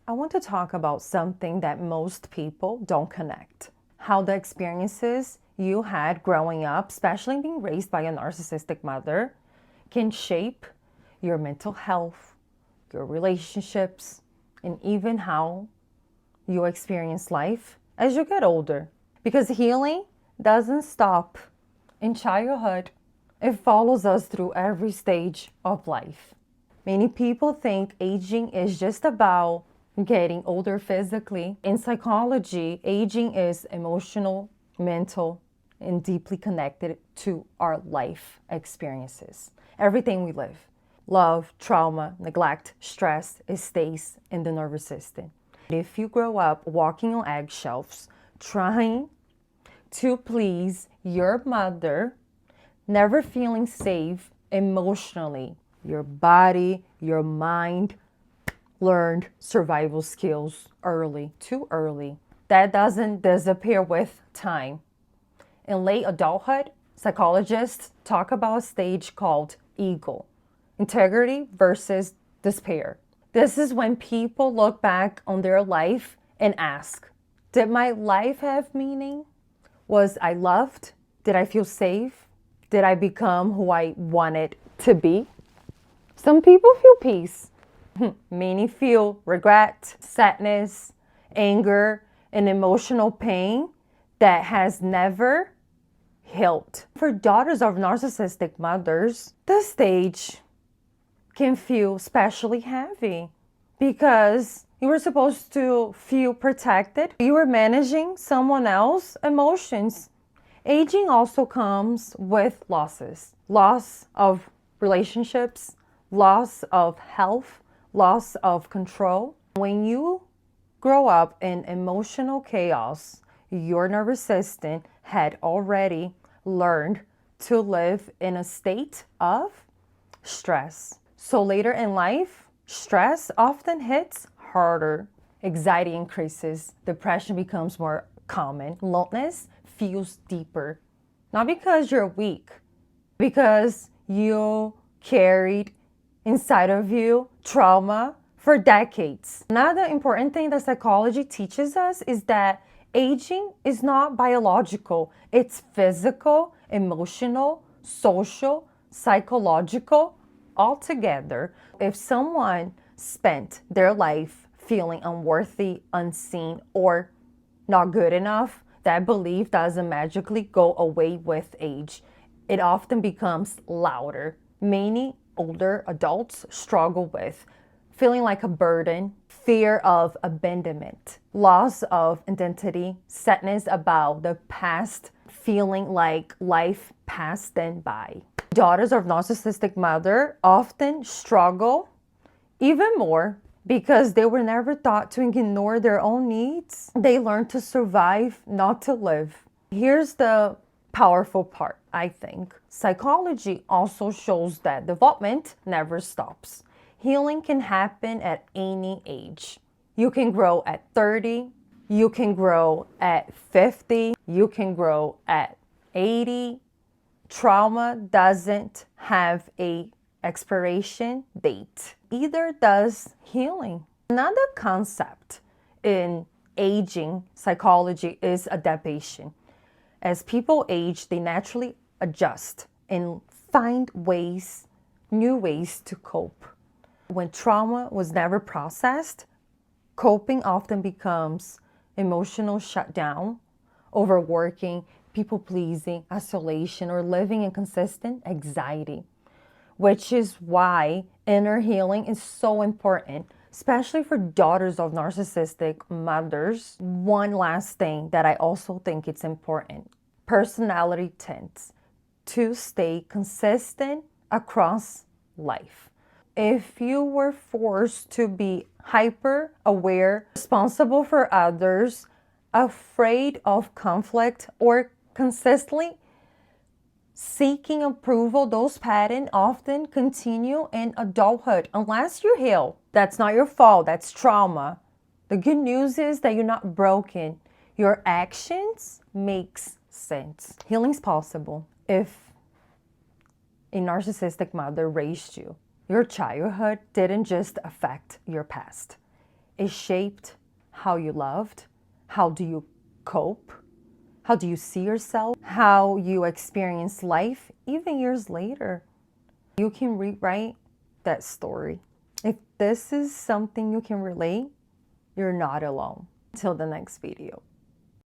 I want to talk about something that most people don't connect. How the experiences you had growing up, especially being raised by a narcissistic mother, can shape your mental health, your relationships, and even how you experience life as you get older. Because healing doesn't stop in childhood, it follows us through every stage of life. Many people think aging is just about getting older physically. In psychology, aging is emotional, mental, and deeply connected to our life experiences. Everything we live, love, trauma, neglect, stress, it stays in the nervous system. If you grow up walking on eggshells, trying to please your mother, never feeling safe emotionally, your body, your mind learned survival skills early, too early. That doesn't disappear with time. In late adulthood, psychologists talk about a stage called ego, integrity versus despair. This is when people look back on their life and ask, did my life have meaning? Was I loved? Did I feel safe? Did I become who I wanted to be? Some people feel peace. Many feel regret, sadness, anger, and emotional pain that has never healed. For daughters of narcissistic mothers, this stage can feel especially heavy because you were supposed to feel protected. You were managing someone else's emotions. Aging also comes with losses. Loss of relationships, loss of health, loss of control. When you grow up in emotional chaos, your nervous system had already learned to live in a state of stress. So later in life, stress often hits harder. Anxiety increases, depression becomes more common, loneliness feels deeper. Not because you're weak, because you carried inside of you trauma for decades. Another important thing that psychology teaches us is that aging is not biological, it's physical, emotional, social, psychological, all together. If someone spent their life feeling unworthy, unseen, or not good enough, that belief doesn't magically go away with age. It often becomes louder. Many older adults struggle with feeling like a burden, fear of abandonment, loss of identity, sadness about the past, feeling like life passed them by. Daughters of narcissistic mother often struggle even more because they were never taught to ignore their own needs. They learn to survive, not to live. Here's the powerful part, I think. Psychology also shows that development never stops. Healing can happen at any age. You can grow at 30, you can grow at 50, you can grow at 80. Trauma doesn't have a expiration date. Either does healing. Another concept in aging psychology is adaptation. As people age, they naturally adjust and find new ways to cope. When trauma was never processed, coping often becomes emotional shutdown, overworking, people pleasing, isolation, or living in consistent anxiety, which is why inner healing is so important, especially for daughters of narcissistic mothers. One last thing that I also think it's important. Personality tends to stay consistent across life. If you were forced to be hyper aware, responsible for others, afraid of conflict, or consistently seeking approval, those patterns often continue in adulthood unless you heal. That's not your fault, that's trauma. The good news is that you're not broken. Your actions makes sense. Healing's possible if a narcissistic mother raised you. Your childhood didn't just affect your past. It shaped how you loved, how do you cope, how do you see yourself, how you experience life, even years later. You can rewrite that story. If this is something you can relate, you're not alone. Until the next video.